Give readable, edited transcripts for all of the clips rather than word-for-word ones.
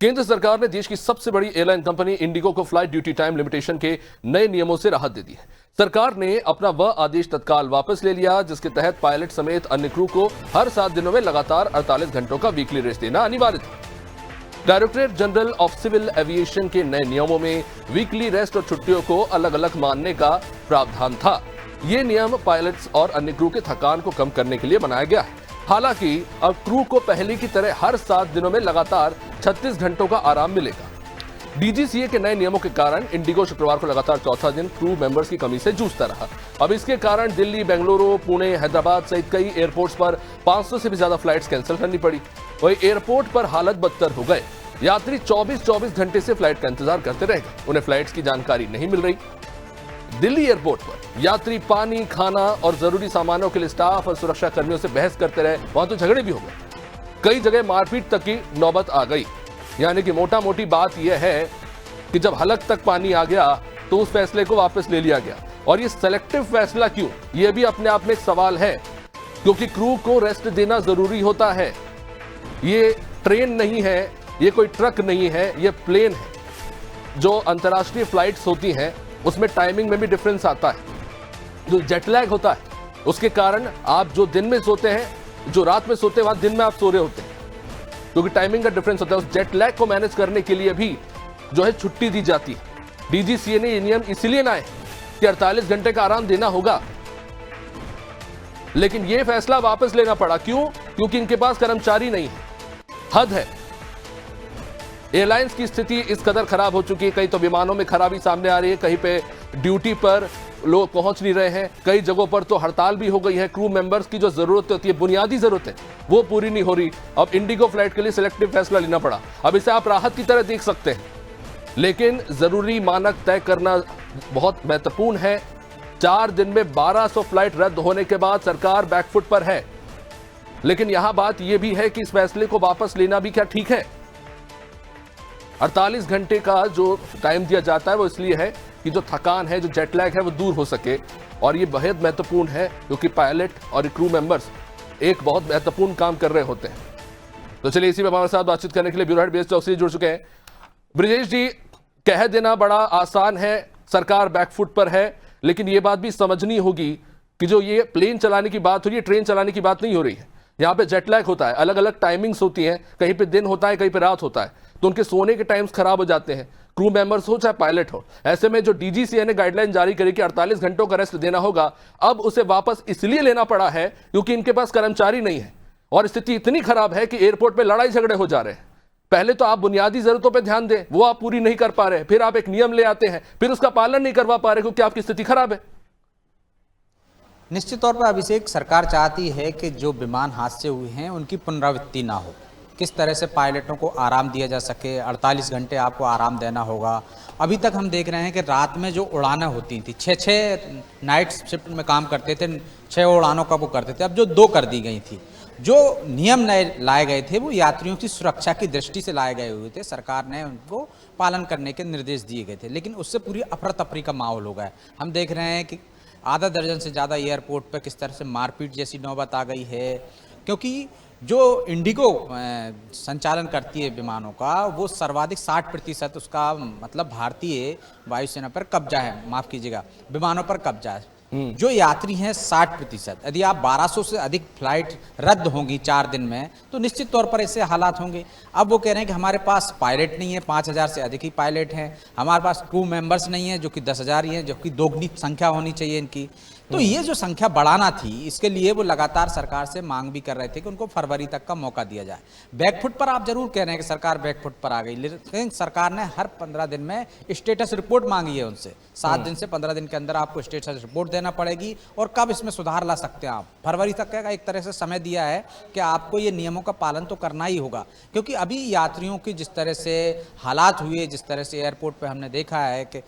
केंद्र सरकार ने देश की सबसे बड़ी एयरलाइन कंपनी इंडिगो को फ्लाइट ड्यूटी टाइम लिमिटेशन के नए नियमों से राहत दे दी है। सरकार ने अपना वह आदेश तत्काल वापस ले लिया जिसके तहत पायलट समेत अन्य क्रू को हर 7 दिनों में लगातार 48 घंटों का वीकली रेस्ट देना अनिवार्य था। Directorate General of Civil Aviation के नए नियमों में वीकली रेस्ट और छुट्टियों को अलग अलग मानने का प्रावधान था। ये नियम पायलट्स और अन्य क्रू के थकान को कम करने के लिए बनाया गया है। हालांकि अब क्रू को पहले की तरह हर 7 दिनों में लगातार 36 घंटों का आराम मिलेगा। डीजीसीए के नए नियमों के कारण इंडिगो शुक्रवार को लगातार चौथा दिन क्रू मेंबर्स की कमी से जूझता रहा। अब इसके कारण दिल्ली, बेंगलुरु, पुणे, हैदराबाद सहित कई एयरपोर्ट्स पर 500 से भी ज्यादा फ्लाइट्स कैंसिल करनी पड़ी। वही एयरपोर्ट पर हालत बदतर हो गए। यात्री 24 घंटे से फ्लाइट का इंतजार करते रह गए। उन्हें फ्लाइट्स की जानकारी नहीं मिल रही। दिल्ली एयरपोर्ट पर यात्री पानी, खाना और जरूरी सामानों के लिए स्टाफ और सुरक्षा कर्मियों से बहस करते रहे। वहां तो झगड़े भी हो गए। कई जगह मारपीट तक की नौबत आ गई। यानी कि मोटा मोटी बात यह है कि जब हलक तक पानी आ गया तो उस फैसले को वापस ले लिया गया। और ये सेलेक्टिव फैसला क्यों, यह भी अपने आप में एक सवाल है, क्योंकि क्रू को रेस्ट देना जरूरी होता है। ये ट्रेन नहीं है, ये कोई ट्रक नहीं है, ये प्लेन है। जो अंतर्राष्ट्रीय फ्लाइट्स होती हैं उसमें टाइमिंग में भी डिफरेंस आता है। जो जेट लैग होता है उसके कारण आप जो दिन में सोते हैं, जो रात में सोते हैं, वहां दिन में आप सो रहे होते हैं, क्योंकि टाइमिंग का डिफरेंस होता है। उस जेट लैग को मैनेज करने के लिए भी जो है छुट्टी दी जाती है। डीजीसीए ने ये नियम इसलिए लाए कि 48 घंटे का आराम देना होगा, लेकिन यह फैसला वापस लेना पड़ा। क्यों? क्योंकि इनके पास कर्मचारी नहीं है। हद है। एयरलाइंस की स्थिति इस कदर खराब हो चुकी है। कई तो विमानों में खराबी सामने आ रही है, कहीं पे ड्यूटी पर लोग पहुंच नहीं रहे हैं, कई जगहों पर तो हड़ताल भी हो गई है। क्रू मेंबर्स की जो जरूरत होती है, बुनियादी जरूरत है, वो पूरी नहीं हो रही। अब इंडिगो फ्लाइट के लिए सिलेक्टिव फैसला लेना पड़ा। अब इसे आप राहत की तरह देख सकते हैं, लेकिन जरूरी मानक तय करना बहुत महत्वपूर्ण है। 4 दिन में 1200 फ्लाइट रद्द होने के बाद सरकार बैकफुट पर है। लेकिन यहां बात यह भी है कि इस फैसले को वापस लेना भी क्या ठीक है? 48 घंटे का जो टाइम दिया जाता है वो इसलिए है कि जो थकान है, जो जेट लैग है, वो दूर हो सके। और ये बेहद महत्वपूर्ण है क्योंकि पायलट और क्रू मेंबर्स एक बहुत महत्वपूर्ण काम कर रहे होते हैं। तो चलिए, इसी पर हमारे साथ बातचीत करने के लिए ब्यूरो हेड बीएस चौकसी से जुड़ चुके हैं। ब्रिजेश जी, कह देना बड़ा आसान है, सरकार बैकफुट पर है, लेकिन ये बात भी समझनी होगी कि जो ये प्लेन चलाने की बात हो रही है, ट्रेन चलाने की बात नहीं हो रही है। यहाँ पे जेट लैग होता है, अलग अलग टाइमिंग्स होती हैं, कहीं पे दिन होता है, कहीं पे रात होता है, तो उनके सोने के टाइम्स खराब हो जाते हैं, क्रू मेंबर्स हो चाहे पायलट हो। ऐसे में जो डीजीसीए ने गाइडलाइन जारी करी कि 48 घंटों का रेस्ट देना होगा, अब उसे वापस इसलिए लेना पड़ा है क्योंकि इनके पास कर्मचारी नहीं है और स्थिति इतनी खराब है कि एयरपोर्ट पे लड़ाई झगड़े हो जा रहे हैं। पहले तो आप बुनियादी जरूरतों पे ध्यान दें, वो आप पूरी नहीं कर पा रहे, फिर आप एक नियम ले आते हैं, फिर उसका पालन नहीं करवा पा रहे क्योंकि आपकी स्थिति खराब है। निश्चित तौर पर अभिषेक, सरकार चाहती है कि जो विमान हादसे हुए हैं उनकी पुनरावृत्ति ना हो। किस तरह से पायलटों को आराम दिया जा सके, 48 घंटे आपको आराम देना होगा। अभी तक हम देख रहे हैं कि रात में जो उड़ानें होती थी, 6 नाइट शिफ्ट में काम करते थे, 6 उड़ानों का वो करते थे, अब जो 2 कर दी गई थी। जो नियम नए लाए गए थे वो यात्रियों की सुरक्षा की दृष्टि से लाए गए हुए थे। सरकार ने उनको पालन करने के निर्देश दिए गए थे, लेकिन उससे पूरी अफरा तफरी का माहौल हो गया है। हम देख रहे हैं कि आधा दर्जन से ज़्यादा एयरपोर्ट पर किस तरह से मारपीट जैसी नौबत आ गई है, क्योंकि जो इंडिगो संचालन करती है विमानों का, वो सर्वाधिक 60% उसका मतलब भारतीय वायुसेना पर कब्जा है, माफ़ कीजिएगा, विमानों पर कब्जा है। जो यात्री हैं 60%। यदि आप 1200 से अधिक फ्लाइट रद्द होंगी 4 दिन में, तो निश्चित तौर पर ऐसे हालात होंगे। अब वो कह रहे हैं कि हमारे पास पायलट नहीं है, 5000 से अधिक ही पायलट हैं, हमारे पास क्रू मेंबर्स नहीं है जो कि 10,000 ही हैं, जो कि दोगुनी संख्या होनी चाहिए इनकी। तो ये जो संख्या बढ़ाना थी, इसके लिए वो लगातार सरकार से मांग भी कर रहे थे कि उनको फरवरी तक का मौका दिया जाए। बैकफुट पर आप जरूर कह रहे हैं कि सरकार बैकफुट पर आ गई, लेकिन सरकार ने हर 15 दिन में स्टेटस रिपोर्ट मांगी है उनसे। 7 दिन से 15 दिन के अंदर आपको स्टेटस रिपोर्ट देना पड़ेगी। और कब इसमें सुधार ला सकते हैं आप? फरवरी तक का एक तरह से समय दिया है कि आपको ये नियमों का पालन तो करना ही होगा, क्योंकि अभी यात्रियों की जिस तरह से हालात हुए, जिस तरह से एयरपोर्ट पर हमने देखा है कि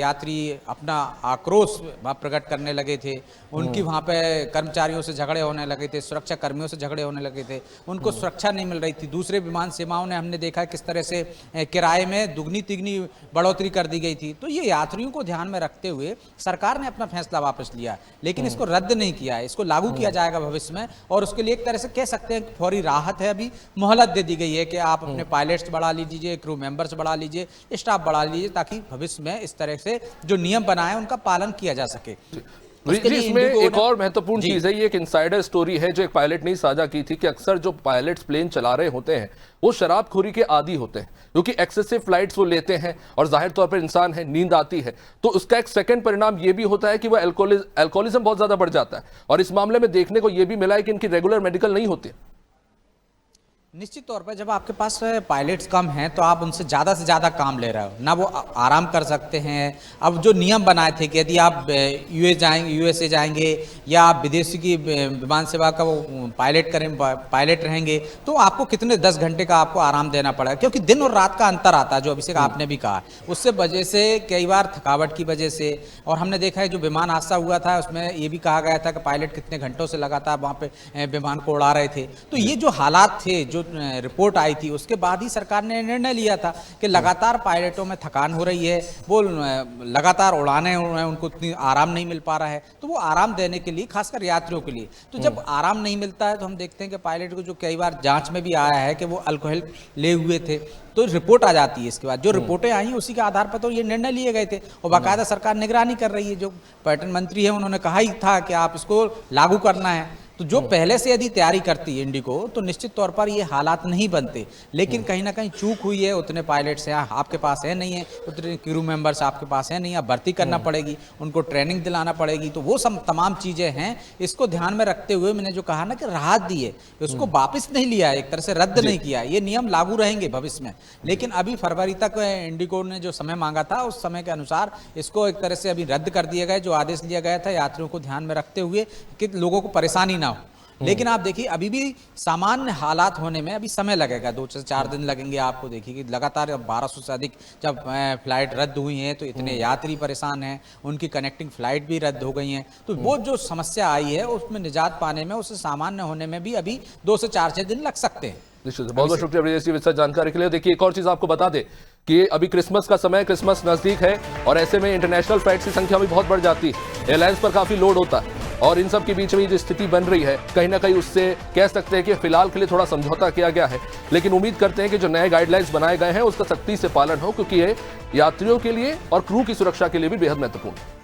यात्री अपना आक्रोश प्रकट करने लगे लगे थे, उनकी वहाँ पे कर्मचारियों से झगड़े होने लगे थे, सुरक्षा कर्मियों से झगड़े होने लगे थे, उनको सुरक्षा नहीं मिल रही थी। दूसरे विमान सेवाओं ने हमने देखा किस तरह से किराए में दुगनी तिगनी बढ़ोतरी कर दी गई थी। तो ये यात्रियों को ध्यान में रखते हुए सरकार ने अपना फैसला वापस लिया, लेकिन इसको रद्द नहीं किया है, इसको लागू किया जाएगा भविष्य में। और उसके लिए एक तरह से कह सकते हैं फौरी राहत है, अभी मोहलत दे दी गई है कि आप अपने पायलट्स बढ़ा लीजिए, क्रू मेंबर्स बढ़ा लीजिए, स्टाफ बढ़ा लीजिए, ताकि भविष्य में इस तरह से जो नियम बनाए उनका पालन किया जा सके। जी, इसमें एक और महत्वपूर्ण चीज है, ये एक इनसाइडर स्टोरी है जो एक पायलट ने साझा की थी कि अक्सर जो पायलट्स प्लेन चला रहे होते हैं वो शराबखोरी के आदी होते हैं, क्योंकि एक्सेसिव फ्लाइट्स वो लेते हैं और जाहिर तौर पर इंसान है, नींद आती है, तो उसका एक सेकंड परिणाम ये भी होता है कि वो अल्कोहलिज्म बहुत ज्यादा बढ़ जाता है। और इस मामले में देखने को ये भी मिला है कि इनकी रेगुलर मेडिकल नहीं होती। निश्चित तौर पर जब आपके पास पायलट्स कम हैं तो आप उनसे ज़्यादा से ज़्यादा काम ले रहे हो ना, वो आराम कर सकते हैं। अब जो नियम बनाए थे कि यदि आप यूएसए जाएंगे या आप विदेशी की विमान सेवा का वो पायलट रहेंगे तो आपको कितने 10 घंटे का आपको आराम देना पड़ेगा, क्योंकि दिन और रात का अंतर आता है, जो अभिषेक आपने भी कहा। उससे वजह से कई बार थकावट की वजह से, और हमने देखा है जो विमान हादसा हुआ था उसमें ये भी कहा गया था कि पायलट कितने घंटों से लगातार वहाँ पे विमान को उड़ा रहे थे। तो ये जो हालात थे, जो रिपोर्ट आई थी, उसके बाद ही सरकार ने निर्णय लिया था कि लगातार पायलटों में थकान हो रही है, वो लगातार उड़ाने उनको इतनी आराम नहीं मिल पा रहा है, तो वो आराम देने के लिए, खासकर यात्रियों के लिए, तो जब आराम नहीं मिलता है तो हम देखते हैं कि पायलट को, जो कई बार जांच में भी आया है कि वो अल्कोहल ले हुए थे, तो रिपोर्ट आ जाती है। इसके बाद जो रिपोर्टें आई उसी के आधार पर तो ये निर्णय लिए गए थे, और बाकायदा सरकार निगरानी कर रही है। जो पर्यटन मंत्री है उन्होंने कहा ही था कि आप इसको लागू करना है। तो जो पहले से यदि तैयारी करती है इंडिगो, तो निश्चित तौर पर ये हालात नहीं बनते। लेकिन कहीं ना कहीं चूक हुई है, उतने पायलट्स हैं आपके पास है नहीं है, उतने क्रू मेंबर्स आपके पास है नहीं है, भर्ती करना पड़ेगी, उनको ट्रेनिंग दिलाना पड़ेगी। तो वो सब तमाम चीज़ें हैं, इसको ध्यान में रखते हुए मैंने जो कहा ना कि राहत दी है, उसको वापस नहीं लिया है, एक तरह से रद्द नहीं किया। ये नियम लागू रहेंगे भविष्य में, लेकिन अभी फरवरी तक इंडिगो ने जो समय मांगा था उस समय के अनुसार इसको एक तरह से अभी रद्द कर दिया गया, जो आदेश दिया गया था यात्रियों को ध्यान में रखते हुए कि लोगों को परेशानी ना हो। लेकिन आप देखिए अभी भी सामान्य हालात होने में अभी समय लगेगा, 2 से 4 दिन लगेंगे। आपको देखिए कि लगातार 1200 से अधिक जब फ्लाइट रद्द हुई हैं तो इतने यात्री परेशान हैं, उनकी कनेक्टिंग फ्लाइट भी रद्द हो गई हैं। तो वो जो समस्या आई है उसमें निजात पाने में, उससे सामान्य होने में भी अभी 2 से 4-6 दिन लग सकते हैं। निश्चित, बहुत बहुत शुक्रिया ब्रिजेश जी विस्तार जानकारी के लिए। देखिए एक और चीज आपको बता दें कि अभी क्रिसमस का समय, क्रिसमस नजदीक है और ऐसे में इंटरनेशनल फ्लाइट की संख्या भी बहुत बढ़ जाती है, एयरलाइंस पर काफी लोड होता है, और इन सब के बीच में जो स्थिति बन रही है कहीं ना कहीं उससे कह सकते हैं कि फिलहाल के लिए थोड़ा समझौता किया गया है। लेकिन उम्मीद करते हैं कि जो नए गाइडलाइंस बनाए गए हैं उसका सख्ती से पालन हो, क्योंकि ये यात्रियों के लिए और क्रू की सुरक्षा के लिए भी बेहद महत्वपूर्ण है।